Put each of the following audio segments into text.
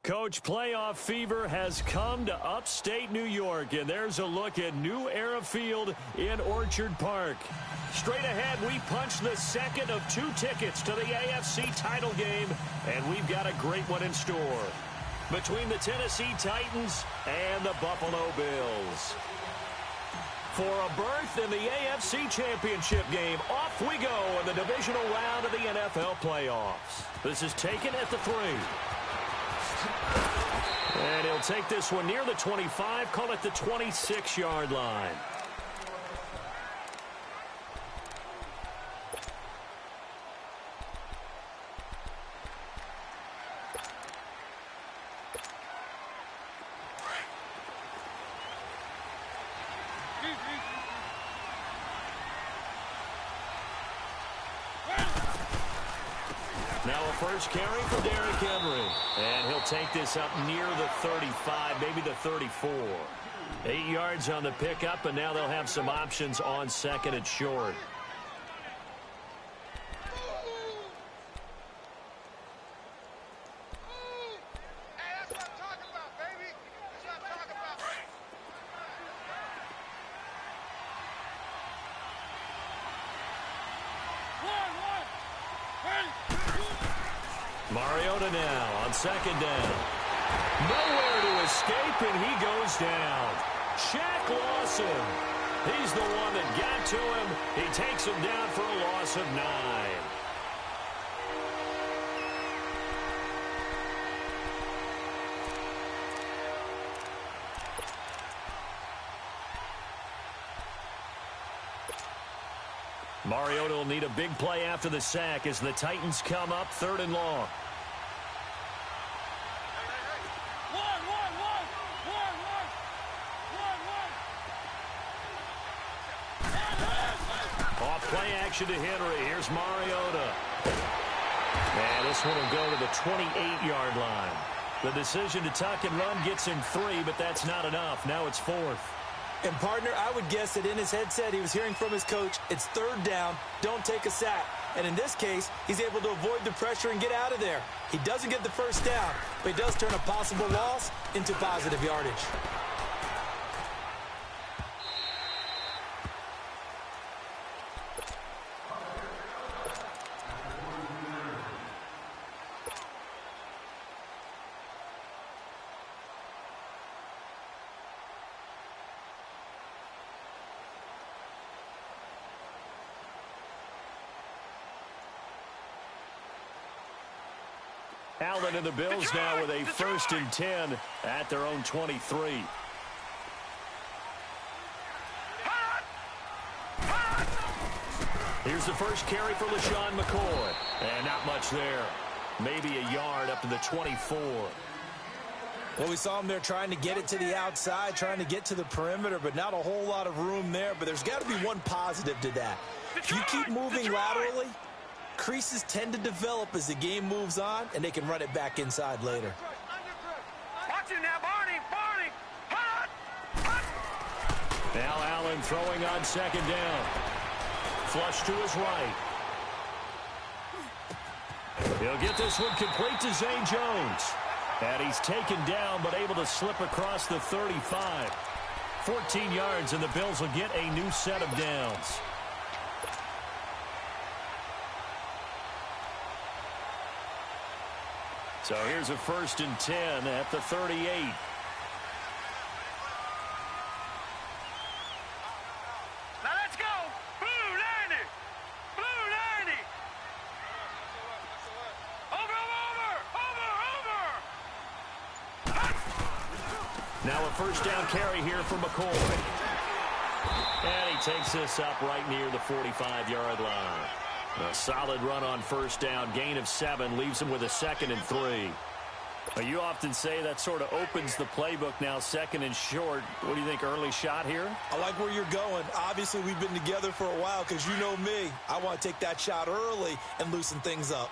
Coach, playoff fever has come to upstate New York, and there's a look at New Era Field in Orchard Park. Straight ahead, we punch the second of 2 tickets to the AFC title game, and we've got a great one in store between the Tennessee Titans and the Buffalo Bills. For a berth in the AFC Championship game, off we go in the divisional round of the NFL playoffs. This is taken at the 3. And he'll take this one near the 25, call it the 26-yard line. Now a first carry for Derrick Henry. And he'll take this up near the 35, maybe the 34. 8 yards on the pickup, and now they'll have some options on second and short. Mariota now on second down. Nowhere to escape, and he goes down. Shaq Lawson. He's the one that got to him. He takes him down for a loss of 9. Mariota will need a big play after the sack as the Titans come up 3rd and long. Off play action to Henry. Here's Mariota. And this one will go to the 28-yard line. The decision to tuck and run gets him 3, but that's not enough. Now it's 4th. And, partner, I would guess that in his headset he was hearing from his coach, it's 3rd down, don't take a sack. And in this case, he's able to avoid the pressure and get out of there. He doesn't get the first down, but he does turn a possible loss into positive yardage. Allen and the Bills now with a 1st and 10 at their own 23. Here's the first carry for LaShawn McCoy. And not much there. Maybe a yard up to the 24. Well, we saw him there trying to get it to the outside, trying to get to the perimeter, but not a whole lot of room there. But there's got to be one positive to that. If you keep moving laterally, creases tend to develop as the game moves on, and they can run it back inside later. Watch it now, Barney. Now Allen throwing on second down. Flush to his right. He'll get this one complete to Zay Jones. And he's taken down, but able to slip across the 35. 14 yards, and the Bills will get a new set of downs. So here's a 1st and 10 at the 38. Now let's go. Blue 90. Blue 90. Over. Now a first down carry here for McCoy. And he takes this up right near the 45-yard line. A solid run on first down, gain of 7, leaves him with a 2nd and 3. You often say that sort of opens the playbook now, 2nd and short. What do you think, early shot here? I like where you're going. Obviously, we've been together for a while because you know me. I want to take that shot early and loosen things up.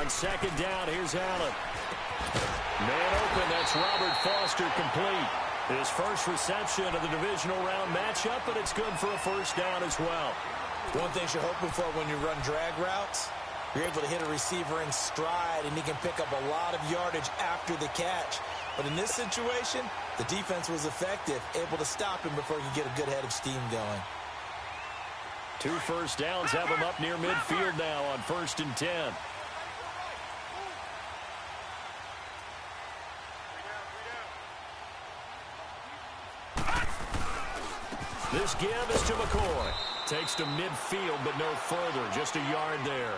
On second down, here's Allen. Man open, that's Robert Foster complete. His first reception of the divisional round matchup, but it's good for a first down as well. One thing you're hoping for when you run drag routes, you're able to hit a receiver in stride, and he can pick up a lot of yardage after the catch. But in this situation, the defense was effective, able to stop him before he could get a good head of steam going. 2 first downs have him up near midfield now on 1st and 10. This give is to McCoy. Takes to midfield, but no further. Just a yard there.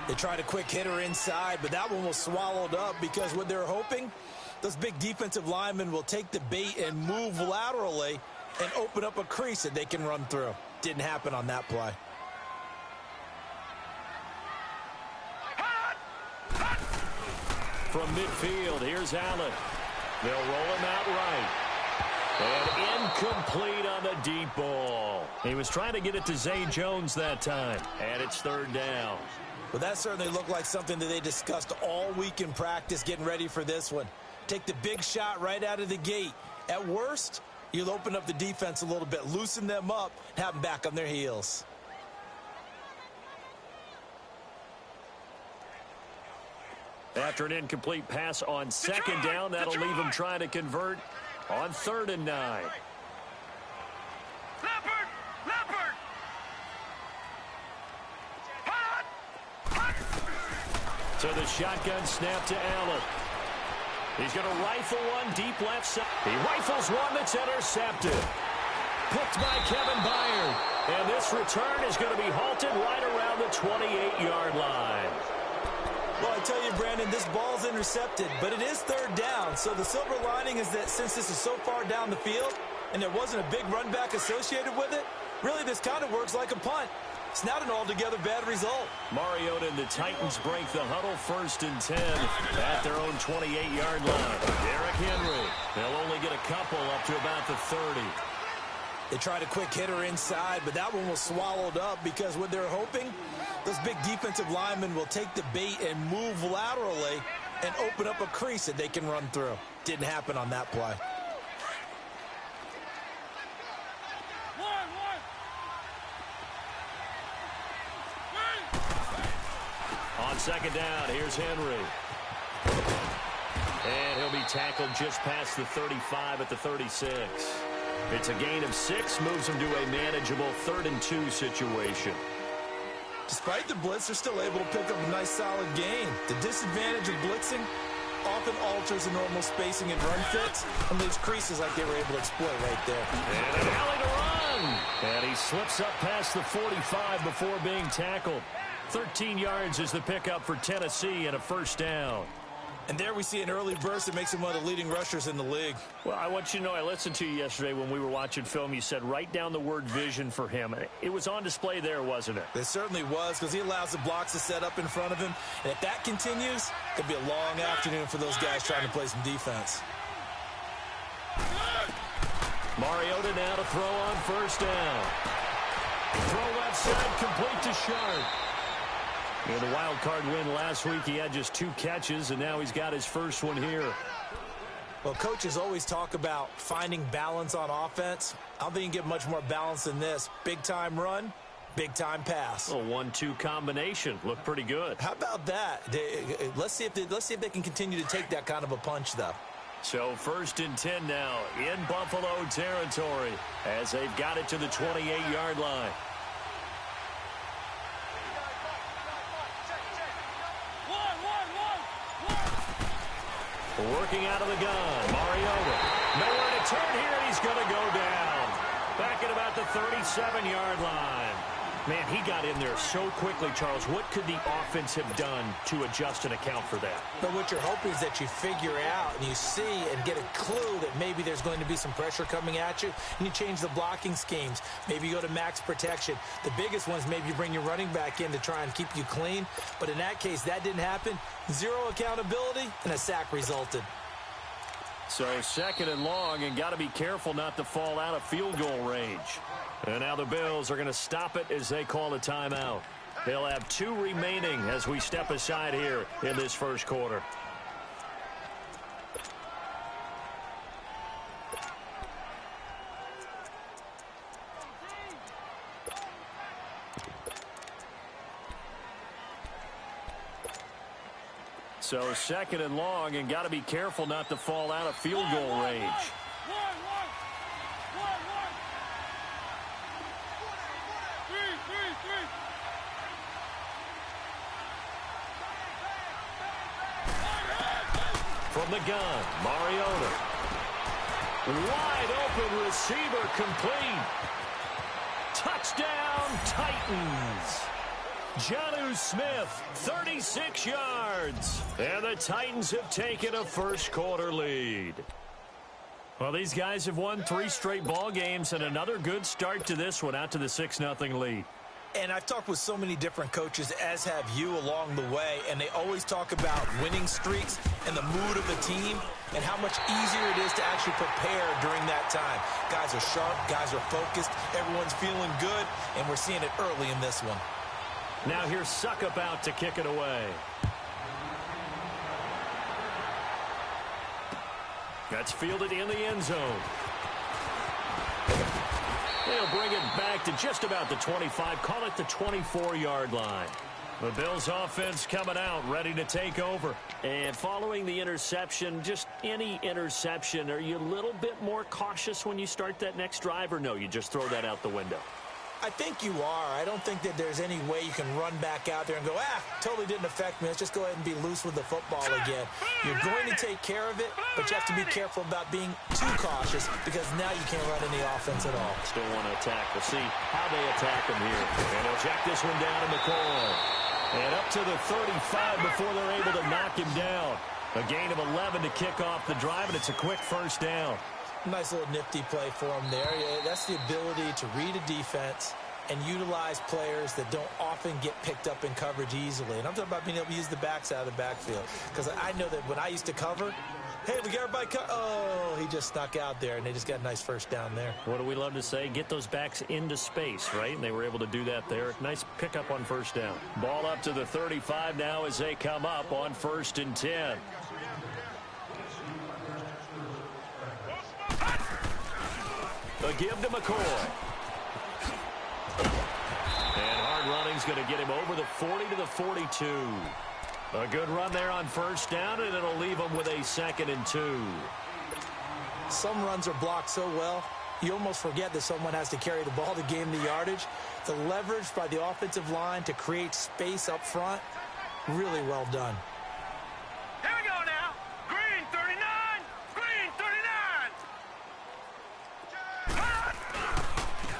They tried a quick hitter inside, but that one was swallowed up because what they're hoping, those big defensive linemen will take the bait and move laterally and open up a crease that they can run through. Didn't happen on that play. From midfield, here's Allen. They'll roll him out right. And incomplete on the deep ball. He was trying to get it to Zay Jones that time. And it's 3rd down. Well, that certainly looked like something that they discussed all week in practice, getting ready for this one. Take the big shot right out of the gate. At worst, you'll open up the defense a little bit, loosen them up, and have them back on their heels. After an incomplete pass on 2nd down, that'll leave him trying to convert on 3rd and 9. Leopard! Leopard! So the shotgun snap to Allen. He's going to rifle one deep left side. He rifles one that's intercepted. Picked by Kevin Byard. And this return is going to be halted right around the 28-yard line. Well, I tell you, Brandon, this ball's intercepted, but it is 3rd down. So the silver lining is that since this is so far down the field and there wasn't a big run back associated with it, really this kind of works like a punt. It's not an altogether bad result. Mariota and the Titans break the huddle 1st and 10 at their own 28-yard line. Derrick Henry. They'll only get a couple up to about the 30. They tried a quick hitter inside, but that one was swallowed up because what they're hoping, those big defensive linemen will take the bait and move laterally and open up a crease that they can run through. Didn't happen on that play. On 2nd down, here's Henry. And he'll be tackled just past the 35 at the 36. It's a gain of 6, moves him to a manageable 3rd and 2 situation. Despite the blitz, they're still able to pick up a nice solid gain. The disadvantage of blitzing often alters the normal spacing and run fits and leaves creases like they were able to exploit right there. And an alley to run. And he slips up past the 45 before being tackled. 13 yards is the pickup for Tennessee and a 1st down. And there we see an early burst that makes him one of the leading rushers in the league. Well, I want you to know, I listened to you yesterday when we were watching film. You said write down the word vision for him. It was on display there, wasn't it? It certainly was, because he allows the blocks to set up in front of him. And if that continues, it could be a long afternoon for those guys trying to play some defense. Mariota now to throw on 1st down. Throw left side, complete to Sharp. In the wild card win last week, he had just 2 catches, and now he's got his first one here. Well, coaches always talk about finding balance on offense. I don't think you can get much more balance than this. Big-time run, big-time pass. A 1-2 combination. Looked pretty good. How about that? Let's see if they can continue to take that kind of a punch, though. So 1st and 10 now in Buffalo territory as they've got it to the 28-yard line. Working out of the gun, Mariota. Nowhere to turn here, and he's going to go down. Back at about the 37-yard line. Man, he got in there so quickly, Charles. What could the offense have done to adjust and account for that? But what you're hoping is that you figure out and you see and get a clue that maybe there's going to be some pressure coming at you, and you change the blocking schemes. Maybe you go to max protection. The biggest ones, maybe you bring your running back in to try and keep you clean. But in that case, that didn't happen. 0 accountability, and a sack resulted. So 2nd and long, and got to be careful not to fall out of field goal range. And now the Bills are going to stop it as they call a timeout. They'll have 2 remaining as we step aside here in this 1st quarter. So second and long, and got to be careful not to fall out of field goal range. From the gun, Mariota. Wide open receiver complete. Touchdown, Titans. Jonnu Smith, 36 yards. And the Titans have taken a first-quarter lead. Well, these guys have won 3 straight ball games and another good start to this one, out to the 6-0 lead. And I've talked with so many different coaches, as have you, along the way, and they always talk about winning streaks and the mood of the team and how much easier it is to actually prepare during that time. Guys are sharp, guys are focused, everyone's feeling good, and we're seeing it early in this one. Now here's Suckup out to kick it away. That's fielded in the end zone. They'll bring it back to just about the 25, call it the 24-yard line. The Bills offense coming out, ready to take over. And following the interception, just any interception, are you a little bit more cautious when you start that next drive, or no, you just throw that out the window? I think you are. I don't think that there's any way you can run back out there and go, totally didn't affect me. Let's just go ahead and be loose with the football again. You're going to take care of it, but you have to be careful about being too cautious because now you can't run any offense at all. Still want to attack. We'll see how they attack him here. And they'll check this one down to McCoy. And up to the 35 before they're able to knock him down. A gain of 11 to kick off the drive, and it's a quick first down. Nice little nifty play for him there. Yeah, that's the ability to read a defense and utilize players that don't often get picked up in coverage easily. And I'm talking about being able to use the backs out of the backfield. Because I know that when I used to cover, hey, we got everybody oh, he just snuck out there, and they just got a nice first down there. What do we love to say? Get those backs into space, right? And they were able to do that there. Nice pickup on first down. Ball up to the 35 now as they come up on 1st and 10. A give to McCoy. And hard running's going to get him over the 40 to the 42. A good run there on first down, and it'll leave him with a 2nd and 2. Some runs are blocked so well, you almost forget that someone has to carry the ball to gain the yardage. The leverage by the offensive line to create space up front, really well done. Here we go now. Green 39. Green 39.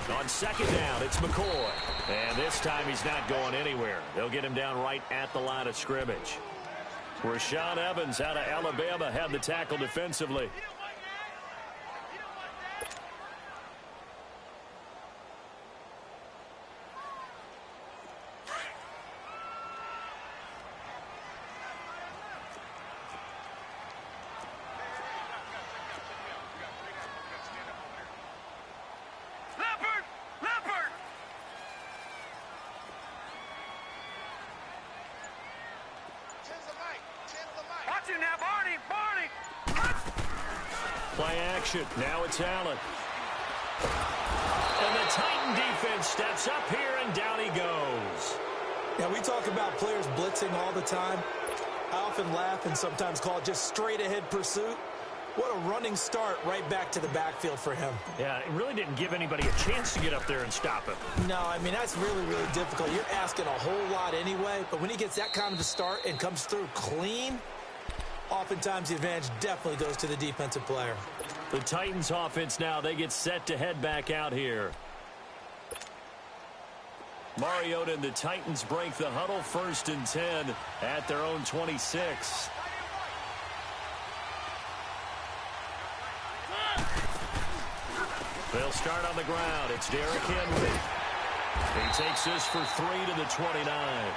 On 2nd down, it's McCoy. And this time he's not going anywhere. They'll get him down right at the line of scrimmage. Rashaan Evans out of Alabama had the tackle defensively. Play action. Now it's Allen. And the Titan defense steps up here, and down he goes. Now, we talk about players blitzing all the time. I often laugh and sometimes call it just straight-ahead pursuit. What a running start right back to the backfield for him. Yeah, it really didn't give anybody a chance to get up there and stop him. No, I mean, that's really, really difficult. You're asking a whole lot anyway, but when he gets that kind of a start and comes through clean, oftentimes the advantage definitely goes to the defensive player. The Titans offense now, they get set to head back out here. Mariota and the Titans break the huddle, 1st and 10 at their own 26. They'll start on the ground. It's Derrick Henry. He takes this for 3 to the 29.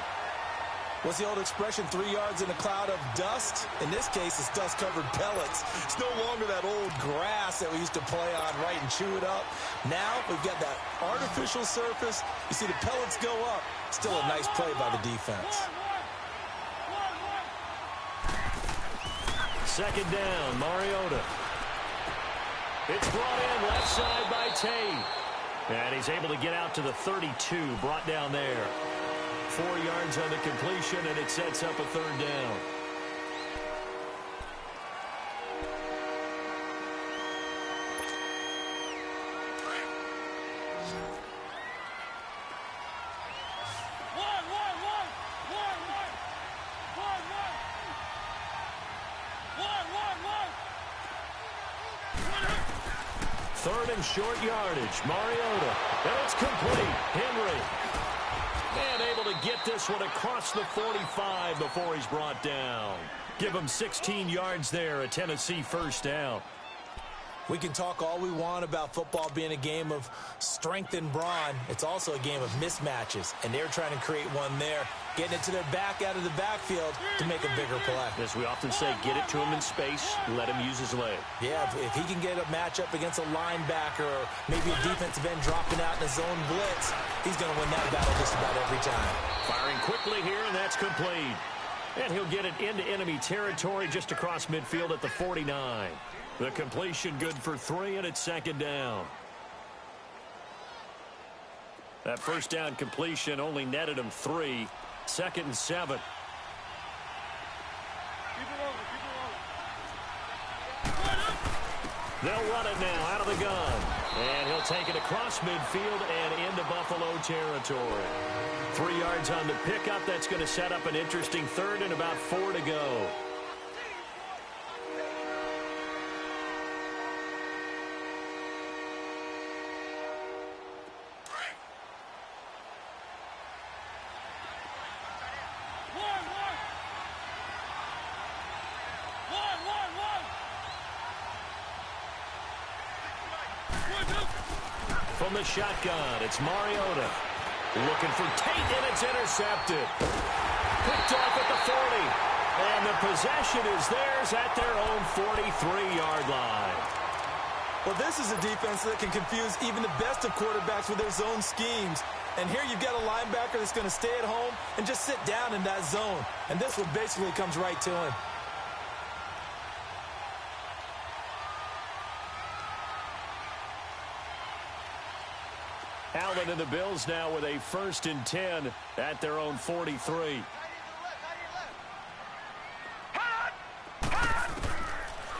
What's the old expression, 3 yards in a cloud of dust? In this case, it's dust-covered pellets. It's no longer that old grass that we used to play on, right, and chew it up. Now we've got that artificial surface. You see the pellets go up. Still a nice play by the defense. 2nd down, Mariota. It's brought in left side by Tate. And he's able to get out to the 32, brought down there. 4 yards on the completion, and it sets up a 3rd down. third and short yardage. Mariota. And it's complete. Henry. And able to get this one across the 45 before he's brought down. Give him 16 yards there, a Tennessee first down. We can talk all we want about football being a game of strength and brawn. It's also a game of mismatches, and they're trying to create one there, getting it to their back out of the backfield to make a bigger play. As we often say, get it to him in space, let him use his leg. Yeah, if he can get a matchup against a linebacker or maybe a defensive end dropping out in a zone blitz, he's going to win that battle just about every time. Firing quickly here, and that's complete. And he'll get it into enemy territory just across midfield at the 49. The completion good for 3, and it's second down. That first down completion only netted him 3. 2nd and 7. They'll run it now out of the gun. And he'll take it across midfield and into Buffalo territory. 3 yards on the pickup. That's going to set up an interesting third and about 4 to go. From the shotgun, it's Mariota. Looking for Tate, and it's intercepted. Picked off at the 40. And the possession is theirs at their own 43-yard line. Well, this is a defense that can confuse even the best of quarterbacks with their zone schemes. And here you've got a linebacker that's going to stay at home and just sit down in that zone. And this one basically comes right to him. Allen and the Bills now with a 1st and 10 at their own 43.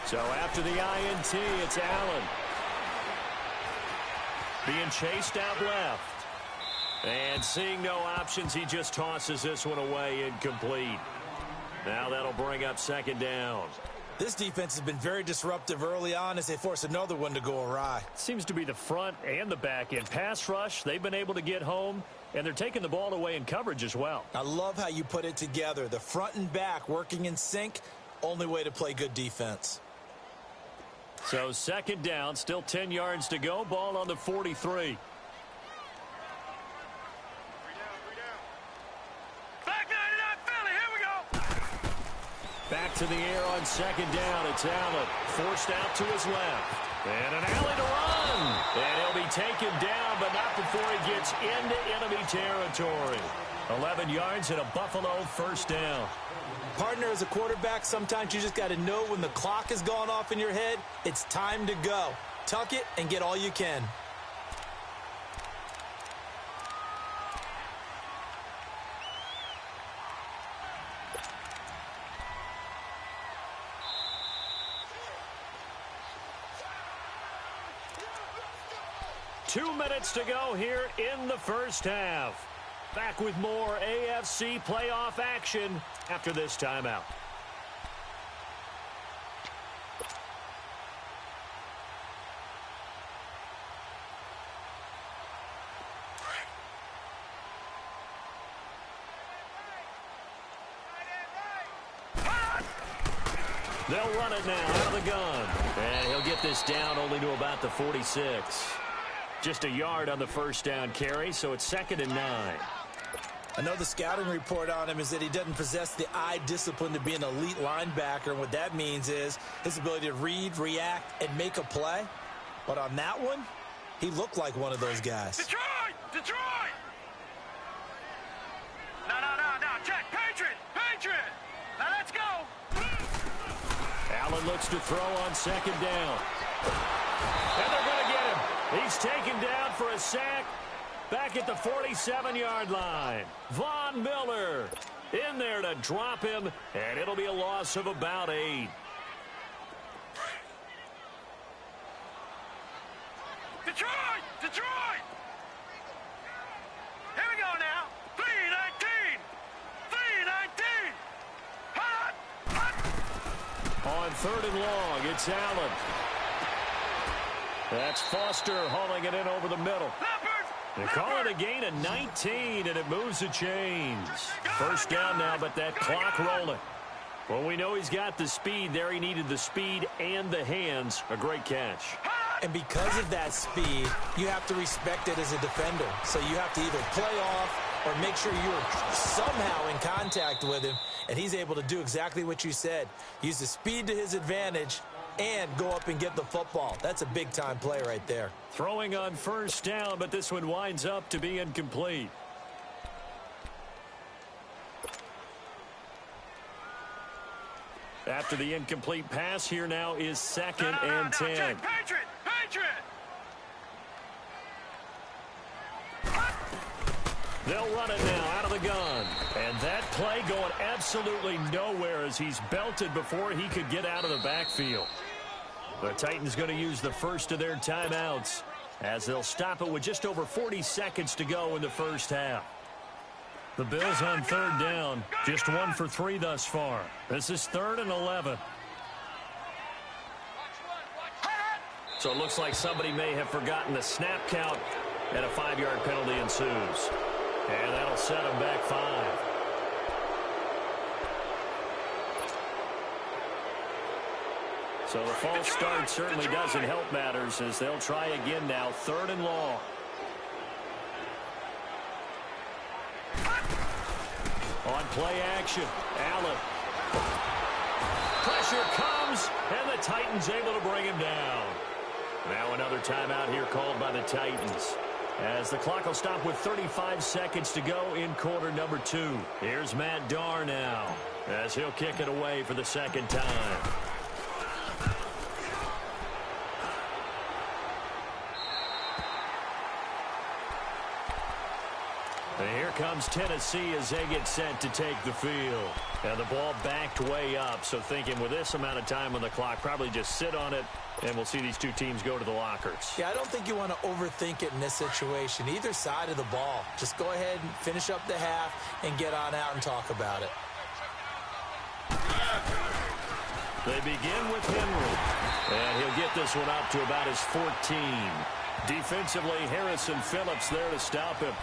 So after the INT, it's Allen. Being chased out left. And seeing no options, he just tosses this one away, incomplete. Now that'll bring up 2nd down. This defense has been very disruptive early on as they force another one to go awry. Seems to be the front and the back end. Pass rush, they've been able to get home, and they're taking the ball away in coverage as well. I love how you put it together. The front and back working in sync, only way to play good defense. So 2nd down, still 10 yards to go. Ball on the 43. Back to the air on 2nd down. It's Allen. Forced out to his left. And an alley to run. And he'll be taken down, but not before he gets into enemy territory. 11 yards and a Buffalo first down. Partner, as a quarterback, sometimes you just got to know when the clock has gone off in your head, it's time to go. Tuck it and get all you can. Two minutes to go here in the first half. Back with more AFC playoff action after this timeout. They'll run it now out of the gun. And he'll get this down only to about the 46. Just a yard on the first down carry, so it's 2nd and 9. I know the scouting report on him is that he doesn't possess the eye discipline to be an elite linebacker. And what that means is his ability to read, react, and make a play. But on that one, he looked like one of those guys. Detroit! Detroit! No. Check. Patriot! Patriot! Now let's go! Allen looks to throw on 2nd down. And they're going to get him. He's taken down for a sack back at the 47-yard line. Von Miller in there to drop him, and it'll be a loss of about 8. Detroit! Detroit! Here we go now. 3-19! 3-19! Hot! On 3rd and long, it's Allen. That's Foster hauling it in over the middle. They call it a gain of 19, and it moves the chains. First down now, but that clock rolling. Well, we know he's got the speed there. He needed the speed and the hands. A great catch. And because of that speed, you have to respect it as a defender. So you have to either play off or make sure you're somehow in contact with him, and he's able to do exactly what you said. Use the speed to his advantage and go up and get the football. That's a big-time play right there. Throwing on first down, but this one winds up to be incomplete. After the incomplete pass, here now is second and 10. Patriot! They'll run it now out of the gun. And that play going absolutely nowhere as he's belted before he could get out of the backfield. The Titans going to use the first of their timeouts as they'll stop it with just over 40 seconds to go in the first half. The Bills on third down, just 1 for 3 thus far. This is 3rd and 11. So it looks like somebody may have forgotten the snap count, and a 5-yard penalty ensues. And that'll set them back 5. So the false start certainly doesn't help matters as they'll try again now, 3rd and long. On play action, Allen. Pressure comes, and the Titans able to bring him down. Now another timeout here called by the Titans, as the clock will stop with 35 seconds to go in quarter number 2. Here's Matt Darr now, as he'll kick it away for the second time. And here comes Tennessee as they get set to take the field. And the ball backed way up, so thinking with this amount of time on the clock, probably just sit on it, and we'll see these two teams go to the lockers. Yeah, I don't think you want to overthink it in this situation. Either side of the ball. Just go ahead and finish up the half and get on out and talk about it. They begin with Henry, and he'll get this one up to about his 14. Defensively, Harrison Phillips there to stop him.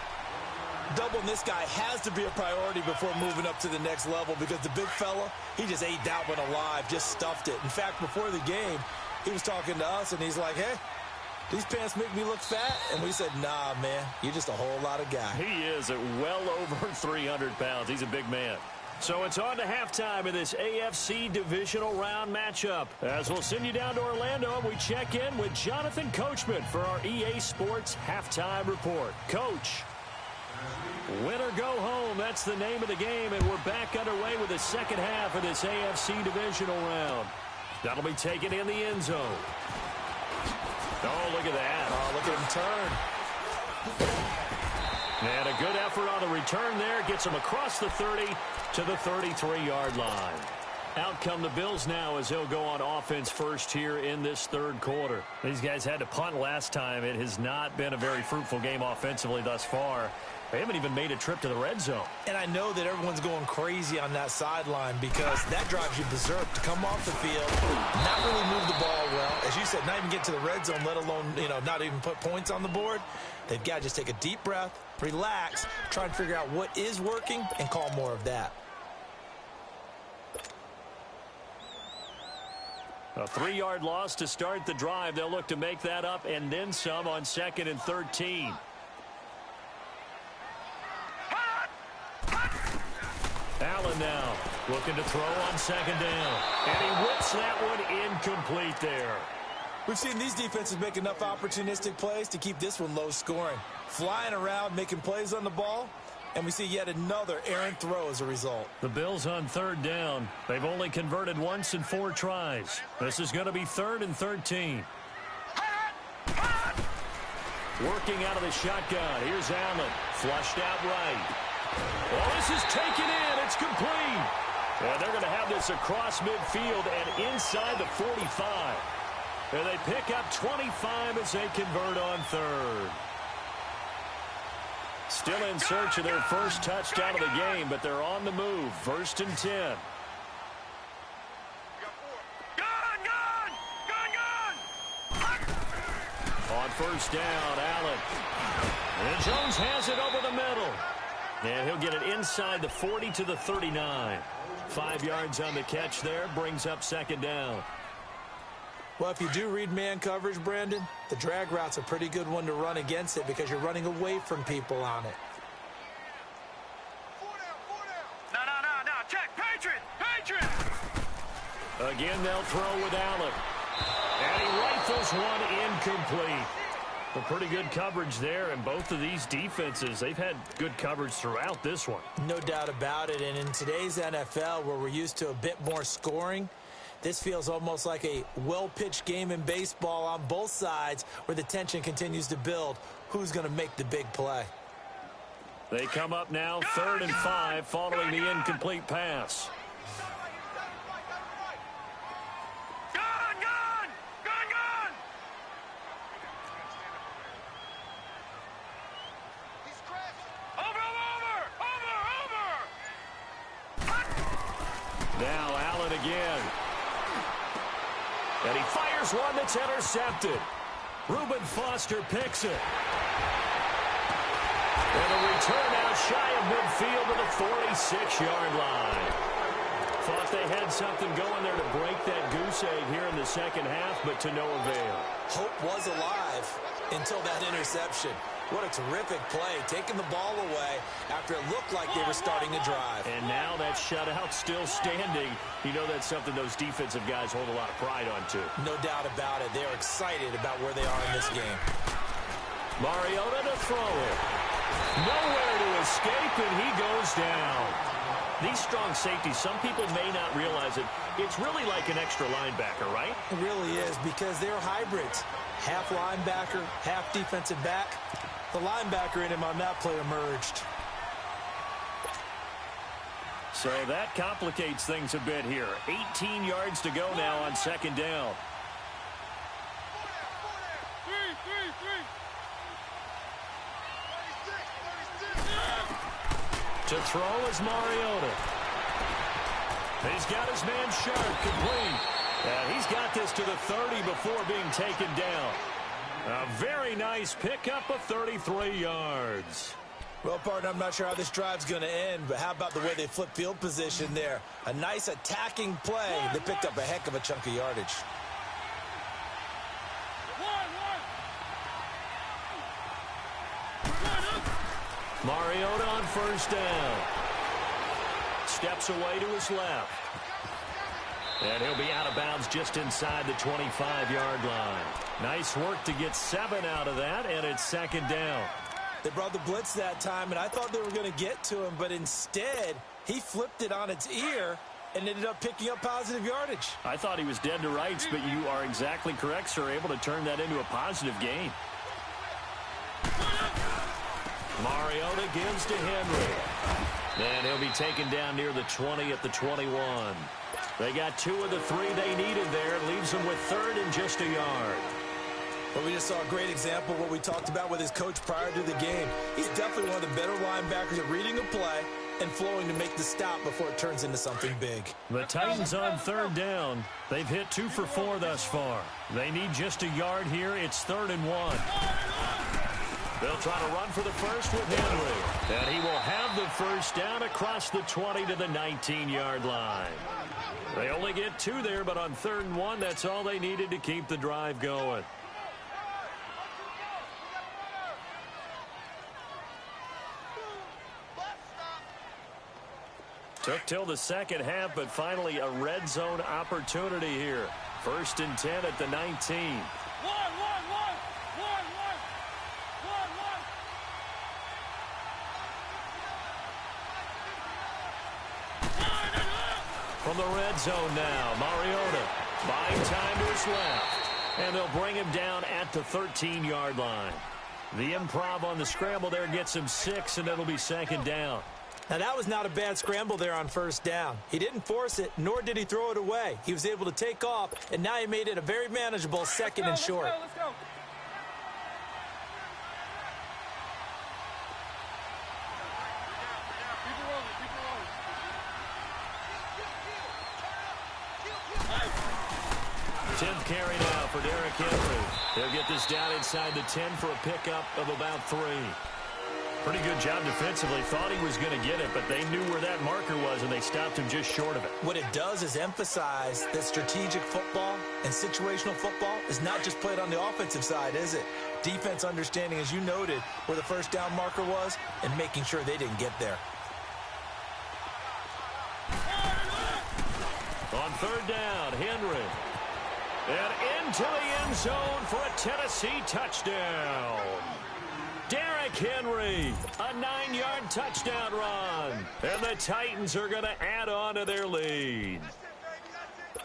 Doubling this guy has to be a priority before moving up to the next level, because the big fella, he just ate that one alive, just stuffed it. In fact, before the game, he was talking to us, and he's like, hey, these pants make me look fat. And we said, nah, man, you're just a whole lot of guy. He is at well over 300 pounds. He's a big man. So it's on to halftime in this AFC Divisional Round matchup. As we'll send you down to Orlando, we check in with Jonathan Coachman for our EA Sports Halftime Report. Coach. Win or go home, that's the name of the game, and we're back underway with the second half of this AFC Divisional Round. That'll be taken in the end zone. Oh, look at that. Oh, look at him turn. And a good effort on the return there. Gets him across the 30 to the 33-yard line. Out come the Bills now as they'll go on offense first here in this third quarter. These guys had to punt last time. It has not been a very fruitful game offensively thus far. They haven't even made a trip to the red zone. And I know that everyone's going crazy on that sideline, because that drives you berserk to come off the field, not really move the ball well. As you said, not even get to the red zone, let alone, not even put points on the board. They've got to just take a deep breath, relax, try and figure out what is working, and call more of that. A 3-yard loss to start the drive. They'll look to make that up and then some on 2nd and 13. Allen now looking to throw on 2nd down. And he whips that one incomplete there. We've seen these defenses make enough opportunistic plays to keep this one low scoring. Flying around, making plays on the ball, and we see yet another errant throw as a result. The Bills on 3rd down. They've only converted once in 4 tries. This is going to be 3rd and 13. Working out of the shotgun. Here's Allen. Flushed out right. Well, this is taken in. It's complete. And they're going to have this across midfield and inside the 45. And they pick up 25 as they convert on 3rd. Still in search of their first touchdown of the game, but they're on the move. 1st and 10. first down. Allen. And Jones has it over the middle. And he'll get it inside the 40 to the 39. 5 yards on the catch there. Brings up second down. Well, if you do read man coverage, Brandon, the drag route's a pretty good one to run against it because you're running away from people on it. No. Check. Patriot. Patriot. Again, they'll throw with Allen. And he rifles one incomplete. A pretty good coverage there, and both of these defenses, they've had good coverage throughout this one. No doubt about it, and in today's NFL, where we're used to a bit more scoring, this feels almost like a well-pitched game in baseball on both sides where the tension continues to build. Who's going to make the big play? They come up now, 3rd and 5, following the incomplete pass. Gun! Over! Now Allen again. And he fires one that's intercepted. Reuben Foster picks it. And a return out shy of midfield to the 46-yard line. Thought they had something going there to break that goose egg here in the second half, but to no avail. Hope was alive until that interception. What a terrific play, taking the ball away after it looked like they were starting to drive. And now that shutout still standing. You know that's something those defensive guys hold a lot of pride on, too. No doubt about it. They are excited about where they are in this game. Mariota to throw it. Nowhere to escape, and he goes down. These strong safeties, some people may not realize it. It's really like an extra linebacker, right? It really is because they're hybrids. Half linebacker, half defensive back. The linebacker in him on that play emerged. So that complicates things a bit here. 18 yards to go now on second down. To throw is Mariota. He's got his man Sharp complete. And he's got this to the 30 before being taken down. A very nice pickup of 33 yards. Well, partner, I'm not sure how this drive's going to end, but how about the way they flip field position there? A nice attacking play. They picked up a heck of a chunk of yardage. Mariota on first down. Steps away to his left. And he'll be out of bounds just inside the 25-yard line. Nice work to get 7 out of that, and it's second down. They brought the blitz that time, and I thought they were going to get to him, but instead, he flipped it on its ear and ended up picking up positive yardage. I thought he was dead to rights, but you are exactly correct, sir, able to turn that into a positive gain. Mariota gives to Henry. And he'll be taken down near the 20 at the 21. They got 2 of the 3 they needed there. It leaves them with 3rd and just a yard. Well, we just saw a great example of what we talked about with his coach prior to the game. He's definitely one of the better linebackers at reading a play and flowing to make the stop before it turns into something big. The Titans on 3rd down. They've hit 2 for 4 thus far. They need just a yard here. It's 3rd and 1. They'll try to run for the first with Henry. And he will have the first down across the 20 to the 19-yard line. They only get 2 there, but on 3rd and 1, that's all they needed to keep the drive going. Took till the second half, but finally a red zone opportunity here. 1st and 10 at the 19. From the red zone now, Mariota buying time to his left. And they'll bring him down at the 13-yard line. The improv on the scramble there gets him 6, and it'll be second down. Now, that was not a bad scramble there on first down. He didn't force it, nor did he throw it away. He was able to take off, and now he made it a very manageable 2nd and short. Let's go. Tenth carry now for Derrick Henry. They'll get this down inside the 10 for a pickup of about 3. Pretty good job defensively. Thought he was going to get it, but they knew where that marker was, and they stopped him just short of it. What it does is emphasize that strategic football and situational football is not just played on the offensive side, is it? Defense understanding, as you noted, where the first down marker was and making sure they didn't get there. On third down, Henry. And into the end zone for a Tennessee touchdown. Derrick Henry, a 9-yard touchdown run. And the Titans are going to add on to their lead.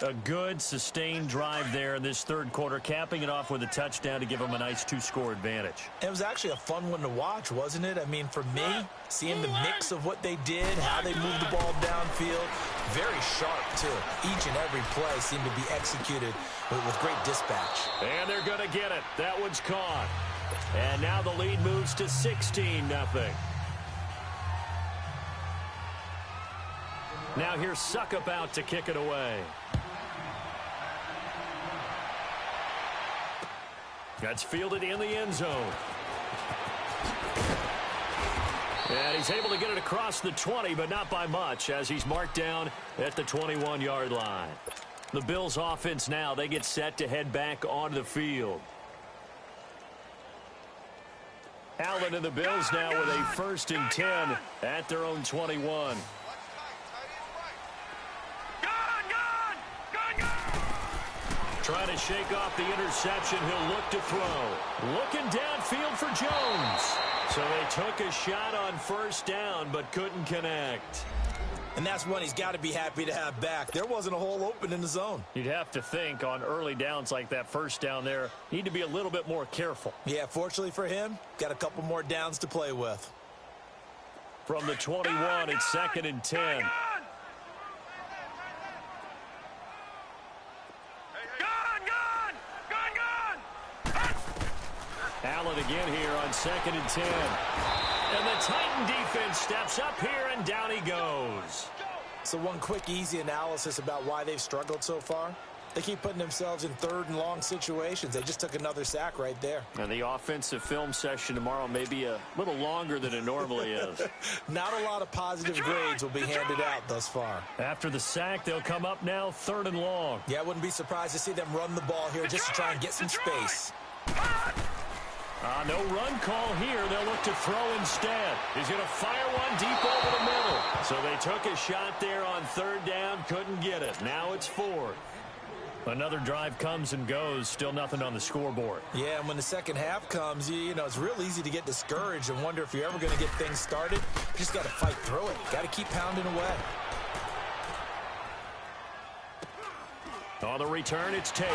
A good, sustained drive there in this third quarter, capping it off with a touchdown to give them a nice 2-score advantage. It was actually a fun one to watch, wasn't it? I mean, for me, seeing the mix of what they did, how they moved the ball downfield, very sharp, too. Each and every play seemed to be executed with great dispatch. And they're going to get it. That one's caught. And now the lead moves to 16-0. Now here's Suckup out to kick it away. That's fielded in the end zone. And he's able to get it across the 20, but not by much, as he's marked down at the 21-yard line. The Bills' offense now, they get set to head back onto the field. Allen and the Bills now with a 1st and 10 at their own 21. Trying to shake off the interception. He'll look to throw. Looking downfield for Jones. So they took a shot on 1st down, but couldn't connect. And that's one he's got to be happy to have back. There wasn't a hole open in the zone. You'd have to think on early downs like that 1st down there, need to be a little bit more careful. Yeah, fortunately for him, got a couple more downs to play with. From the 21, it's 2nd and 10. Allen again here on 2nd and 10. And the Titan defense steps up here, and down he goes. So one quick, easy analysis about why they've struggled so far. They keep putting themselves in 3rd and long situations. They just took another sack right there. And the offensive film session tomorrow may be a little longer than it normally is. Not a lot of positive grades will be handed out thus far. After the sack, they'll come up now 3rd and long. Yeah, I wouldn't be surprised to see them run the ball here just to try and get some space. No run call here. They'll look to throw instead. He's going to fire one deep over the middle. So they took a shot there on 3rd down, couldn't get it. Now it's 4th. Another drive comes and goes, still nothing on the scoreboard. Yeah, and when the second half comes, you know, it's real easy to get discouraged and wonder if you're ever going to get things started. You just got to fight through it. Got to keep pounding away. On the return, it's Tate.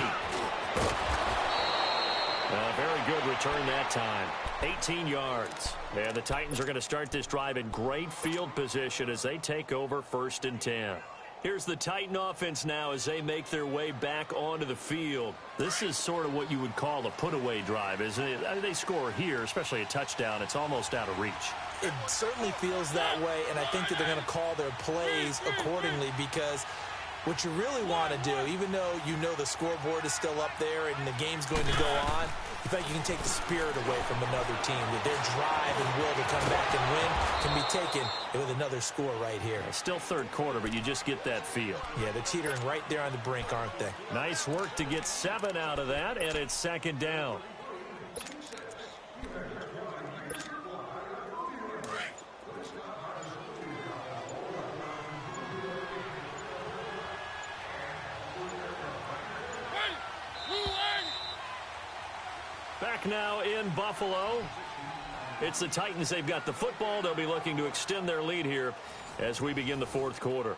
Very good return that time. 18 yards. And the Titans are going to start this drive in great field position as they take over 1st and 10. Here's the Titan offense now as they make their way back onto the field. This is sort of what you would call a put-away drive, isn't it? I mean, they score here, especially a touchdown. It's almost out of reach. It certainly feels that way, and I think that they're going to call their plays accordingly because what you really want to do, even though you know the scoreboard is still up there and the game's going to go on, in fact, you can take the spirit away from another team. That their drive and will to come back and win can be taken with another score right here. It's still 3rd quarter, but you just get that feel. Yeah, they're teetering right there on the brink, aren't they? Nice work to get 7 out of that, and it's 2nd down. Back now in Buffalo. It's the Titans. They've got the football. They'll be looking to extend their lead here as we begin the 4th quarter.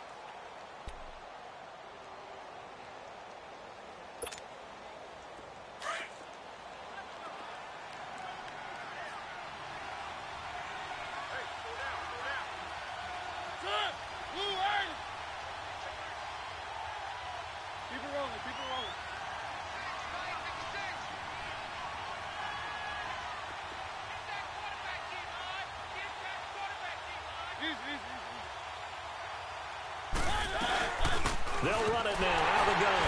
They'll run it now out of the gun.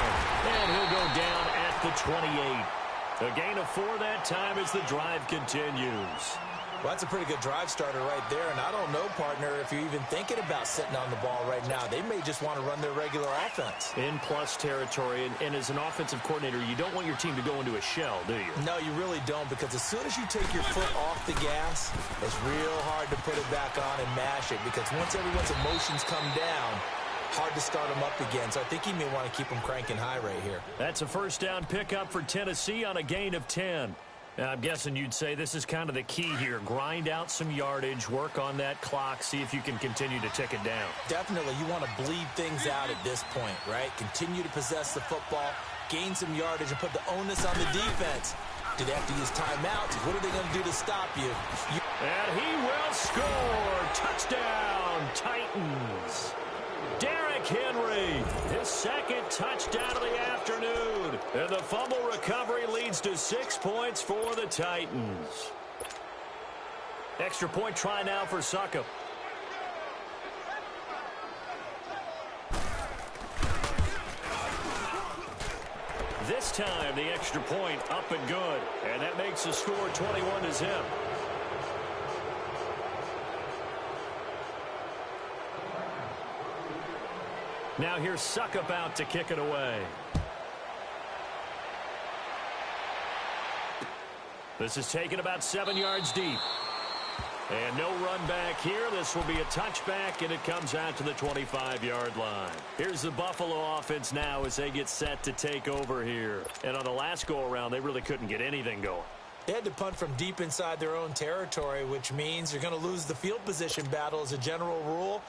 And he'll go down at the 28. A gain of 4 that time as the drive continues. Well, that's a pretty good drive starter right there, and I don't know, partner, if you're even thinking about sitting on the ball right now. They may just want to run their regular offense. In plus territory, and as an offensive coordinator, you don't want your team to go into a shell, do you? No, you really don't, because as soon as you take your foot off the gas, it's real hard to put it back on and mash it, because once everyone's emotions come down, hard to start them up again. So I think he may want to keep them cranking high right here. That's a first down pickup for Tennessee on a gain of 10. Now, I'm guessing you'd say this is kind of the key here. Grind out some yardage, work on that clock, see if you can continue to tick it down. Definitely. You want to bleed things out at this point, right? Continue to possess the football, gain some yardage, and put the onus on the defense. Do they have to use timeouts? What are they going to do to stop you? And he will score. Touchdown, Titans. Derrick Henry, his second touchdown of the afternoon. And the fumble recovery leads to 6 points for the Titans. Extra point try now for Succop. This time the extra point up and good. And that makes the score 21-0. Now here's Succop out to kick it away. This is taken about 7 yards deep. And no run back here. This will be a touchback, and it comes out to the 25-yard line. Here's the Buffalo offense now as they get set to take over here. And on the last go-around, they really couldn't get anything going. They had to punt from deep inside their own territory, which means you're going to lose the field position battle as a general rule.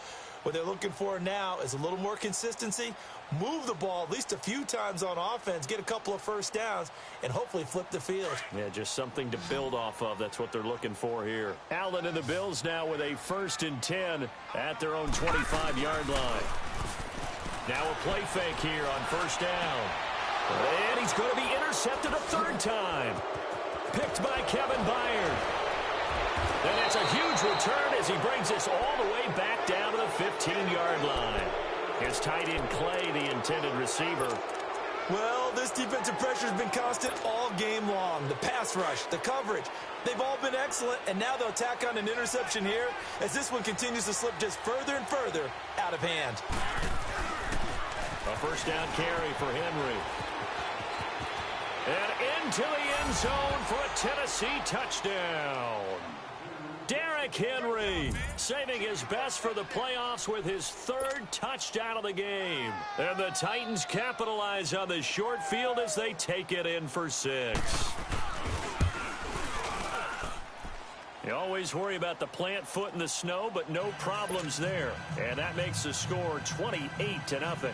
What they're looking for now is a little more consistency, move the ball at least a few times on offense, get a couple of first downs, and hopefully flip the field. Yeah, just something to build off of. That's what they're looking for here. Allen and the Bills now with a 1st and 10 at their own 25-yard line. Now a play fake here on 1st down. And he's going to be intercepted a 3rd time. Picked by Kevin Byard. And it's a huge return as he brings us all the way back down to the 15-yard line. His tight end Clay, the intended receiver. Well, this defensive pressure has been constant all game long. The pass rush, the coverage, they've all been excellent, and now they'll tack on an interception here as this one continues to slip just further and further out of hand. A 1st down carry for Henry. And into the end zone for a Tennessee touchdown. Derrick Henry saving his best for the playoffs with his 3rd touchdown of the game. And the Titans capitalize on the short field as they take it in for 6. You always worry about the plant foot in the snow, but no problems there. And that makes the score 28-0.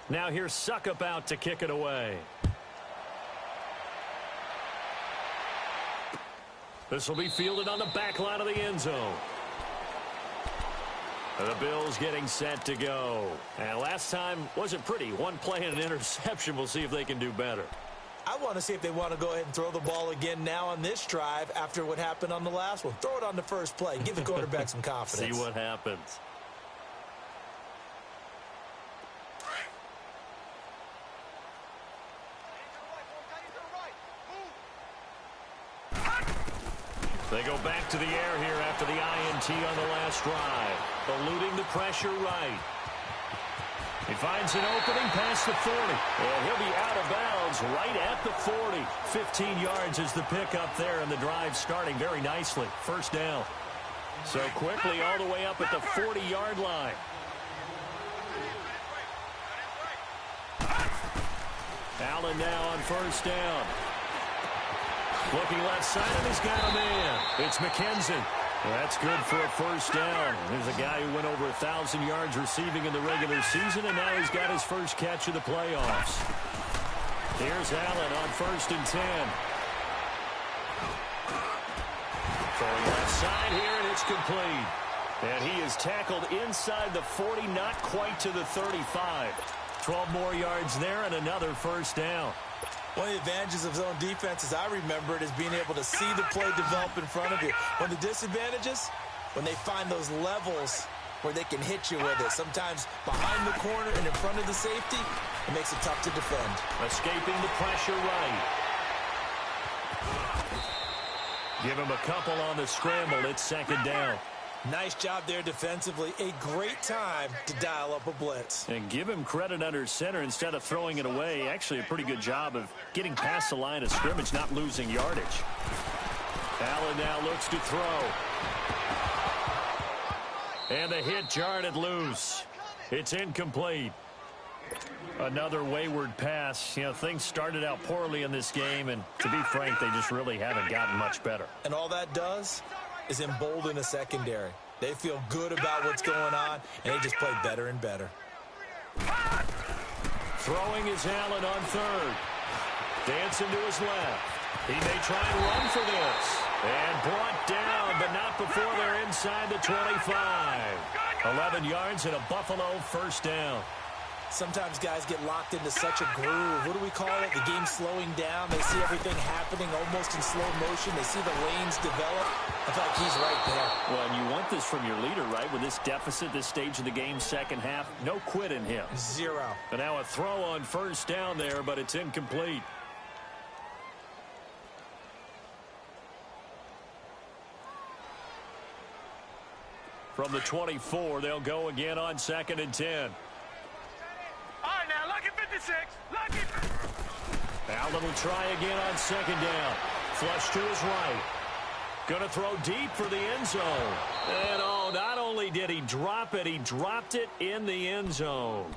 Now here's Succop out to kick it away. This will be fielded on the back line of the end zone. And the Bills getting set to go. And last time wasn't pretty. One play and an interception. We'll see if they can do better. I want to see if they want to go ahead and throw the ball again now on this drive after what happened on the last one. Throw it on the first play. Give the quarterback some confidence. See what happens. They go back to the air here after the INT on the last drive. Eluding the pressure right. He finds an opening past the 40. And he'll be out of bounds right at the 40. 15 yards is the pickup there, and the drive starting very nicely. 1st down. So quickly all the way up at the 40-yard line. Allen now on 1st down. Looking left side, and he's got a man. It's McKenzie. Well, that's good for a 1st down. There's a guy who went over 1,000 yards receiving in the regular season, and now he's got his first catch of the playoffs. Here's Allen on 1st and 10. Throwing left side here, and it's complete. And he is tackled inside the 40, not quite to the 35. 12 more yards there and another 1st down. One of the advantages of zone defense, as I remember it, is being able to see the play develop in front of you. One of the disadvantages, when they find those levels where they can hit you with it. Sometimes behind the corner and in front of the safety, it makes it tough to defend. Escaping the pressure right. Give him a couple on the scramble. It's second down. Nice job there defensively. A great time to dial up a blitz. And give him credit under center instead of throwing it away. Actually a pretty good job of getting past the line of scrimmage, not losing yardage. Allen now looks to throw. And the hit jarred it loose. It's incomplete. Another wayward pass. You know, things started out poorly in this game, and to be frank, they just really haven't gotten much better. And all that does is embolden a secondary. They feel good about what's going on, and they just play better and better. Throwing is Allen on third. Dancing to his left. He may try and run for this. And brought down, but not before they're inside the 25. 11 yards and a Buffalo first down. Sometimes guys get locked into such a groove. What do we call it? The game's slowing down. They see everything happening almost in slow motion. They see the lanes develop. I feel like he's right there. Well, and you want this from your leader, right? With this deficit, this stage of the game, second half, no quit in him. Zero. And now a throw on first down there, but it's incomplete. From the 24, they'll go again on 2nd and 10. All right, now, lucky 56. Lucky. Allen will try again on 2nd down. Flush to his right. Going to throw deep for the end zone. And, oh, not only did he drop it, he dropped it in the end zone.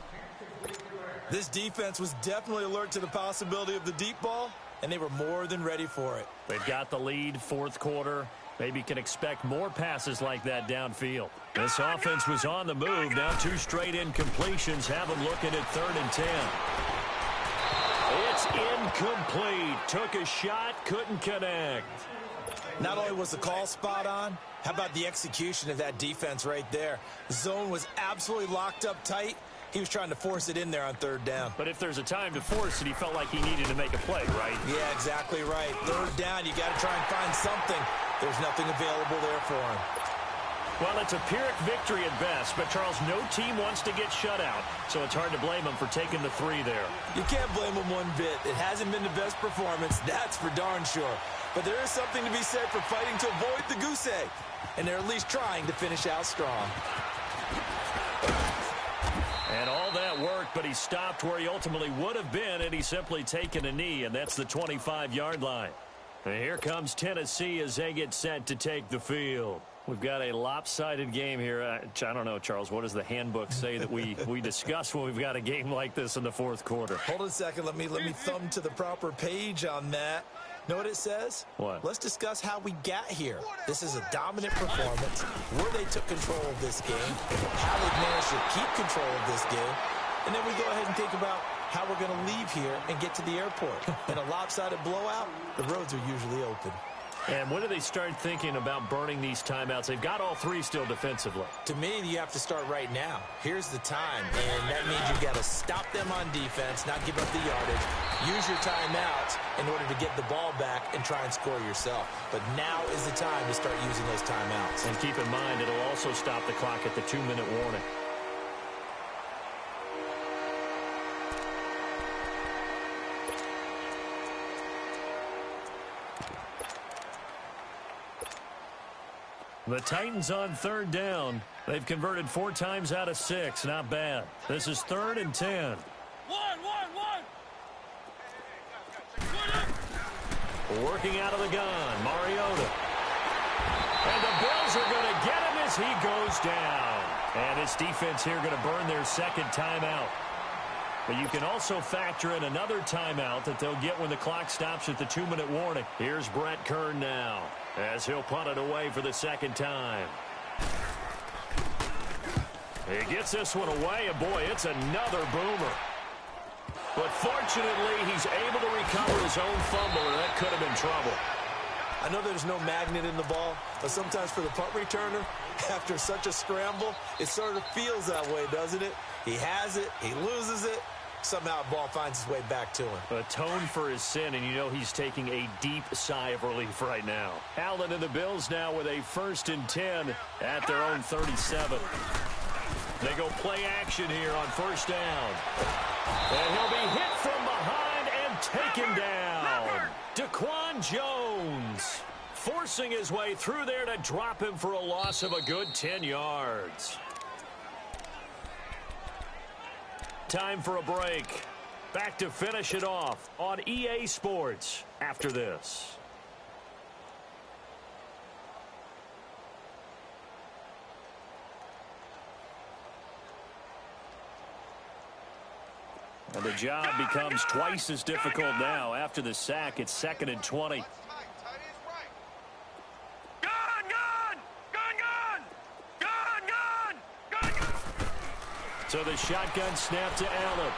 This defense was definitely alert to the possibility of the deep ball, and they were more than ready for it. They've got the lead, fourth quarter. Maybe can expect more passes like that downfield. This offense was on the move. Now 2 straight incompletions have them looking at 3rd and 10. It's incomplete. Took a shot, couldn't connect. Not only was the call spot on, how about the execution of that defense right there? The zone was absolutely locked up tight. He was trying to force it in there on 3rd down. But if there's a time to force it, he felt like he needed to make a play, right? Yeah, exactly right. 3rd down, you got to try and find something. There's nothing available there for him. Well, it's a Pyrrhic victory at best, but, Charles, no team wants to get shut out, so it's hard to blame him for taking the 3 there. You can't blame him one bit. It hasn't been the best performance, that's for darn sure. But there is something to be said for fighting to avoid the goose egg, and they're at least trying to finish out strong. And all that worked, but he stopped where he ultimately would have been, and he's simply taken a knee, and that's the 25-yard line. And here comes Tennessee as they get set to take the field. We've got a lopsided game here. I don't know, Charles, what does the handbook say that we discuss when we've got a game like this in the fourth quarter? Hold on a second. Let me thumb to the proper page on that. Know what it says? What? Let's discuss how we got here. This is a dominant performance, where they took control of this game, how they managed to keep control of this game, and then we go ahead and think about how we're going to leave here and get to the airport. In a lopsided blowout, the roads are usually open. And when do they start thinking about burning these timeouts? They've got all 3 still defensively. To me, you have to start right now. Here's the time, and that means you've got to stop them on defense, not give up the yardage, use your timeouts in order to get the ball back and try and score yourself. But now is the time to start using those timeouts. And keep in mind, it'll also stop the clock at the 2-minute warning. The Titans on 3rd down. They've converted 4 times out of 6. Not bad. This is 3rd and 10. Working out of the gun, Mariota. And the Bills are going to get him as he goes down. And this defense here going to burn their 2nd timeout. But you can also factor in another timeout that they'll get when the clock stops at the 2-minute warning. Here's Brett Kern now, as he'll punt it away for the 2nd time. He gets this one away, and boy, it's another boomer. But fortunately, he's able to recover his own fumble, and that could have been trouble. I know there's no magnet in the ball, but sometimes for the punt returner, after such a scramble, it sort of feels that way, doesn't it? He has it, he loses it, Somehow the ball finds its way back to him. Atone for his sin, and you know he's taking a deep sigh of relief right now. Allen and the Bills now with a 1st and 10 at their own 37. They go play action here on 1st down. And he'll be hit from behind and taken down. Daquan Jones forcing his way through there to drop him for a loss of a good 10 yards. Time for a break. Back to finish it off on EA Sports after this. And the job becomes twice as difficult now. After the sack, it's 2nd and 20. So the shotgun snap to Allen.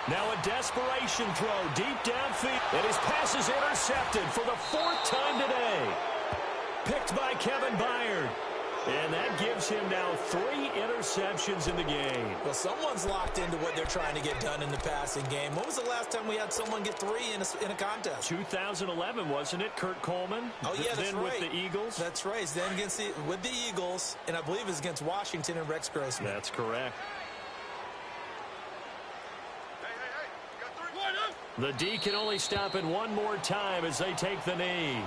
Now a desperation throw deep downfield. And his pass is intercepted for the 4th time today. Picked by Kevin Byard. And that gives him now 3 interceptions in the game. Well, someone's locked into what they're trying to get done in the passing game. When was the last time we had someone get 3 in a contest? 2011, wasn't it? Kurt Coleman. Oh, yeah, that's then right. with the Eagles. That's right. Then with the Eagles, and I believe it was against Washington and Rex Grossman. That's correct. The D can only stop it one more time as they take the knee.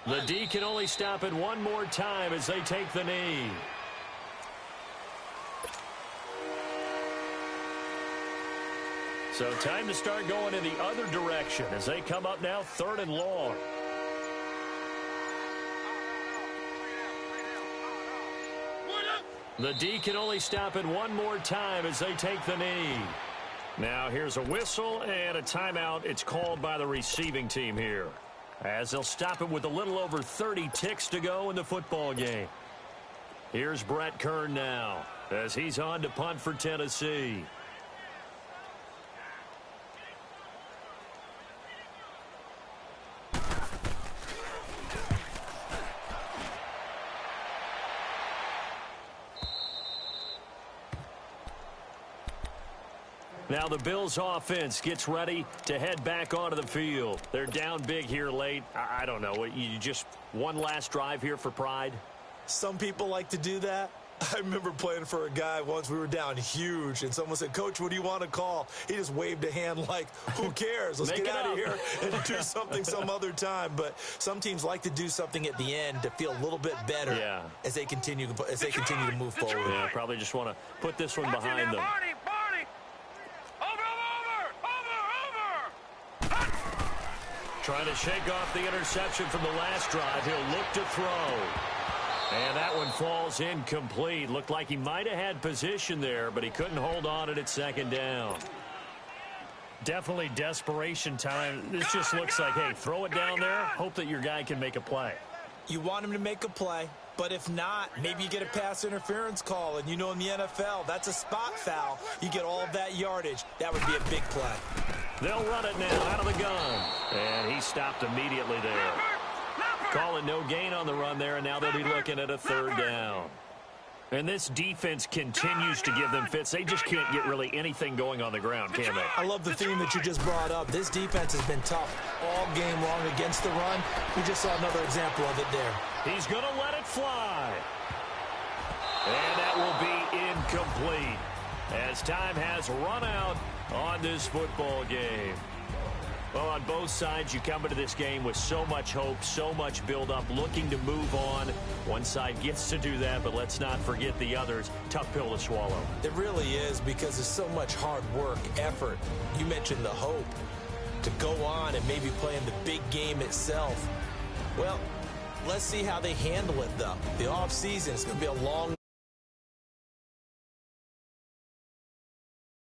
The D can only stop it one more time as they take the knee. So time to start going in the other direction as they come up now 3rd and long. The D can only stop it one more time as they take the knee. Now here's a whistle and a timeout. It's called by the receiving team here, as they'll stop it with a little over 30 ticks to go in the football game. Here's Brett Kern now as he's on to punt for Tennessee. Now the Bills offense gets ready to head back onto the field. They're down big here late. I don't know. You just one last drive here for pride? Some people like to do that. I remember playing for a guy once. We were down huge, and someone said, "Coach, what do you want to call?" He just waved a hand like, who cares? Let's get out of here and do something some other time. But some teams like to do something at the end to feel a little bit better as they continue to move forward. Yeah, probably just want to put this one behind them. Trying to shake off the interception from the last drive. He'll look to throw. And that one falls incomplete. Looked like he might have had position there, but he couldn't hold on at 2nd down. Definitely desperation time. This just looks like, hey, throw it down there. Hope that your guy can make a play. You want him to make a play, but if not, maybe you get a pass interference call. And you know in the NFL, that's a spot foul. You get all of that yardage. That would be a big play. They'll run it now out of the gun. And he stopped immediately there. Calling no gain on the run there, and now they'll be looking at a 3rd down. And this defense continues to give them fits. They just can't get really anything going on the ground, can they? I love the theme that you just brought up. This defense has been tough all game long against the run. We just saw another example of it there. He's going to let it fly. And that will be incomplete as time has run out on this football game. Well, on both sides, you come into this game with so much hope, so much build-up, looking to move on. One side gets to do that, but let's not forget the others. Tough pill to swallow. It really is, because there's so much hard work, effort. You mentioned the hope to go on and maybe play in the big game itself. Well, let's see how they handle it, though. The offseason is going to be a long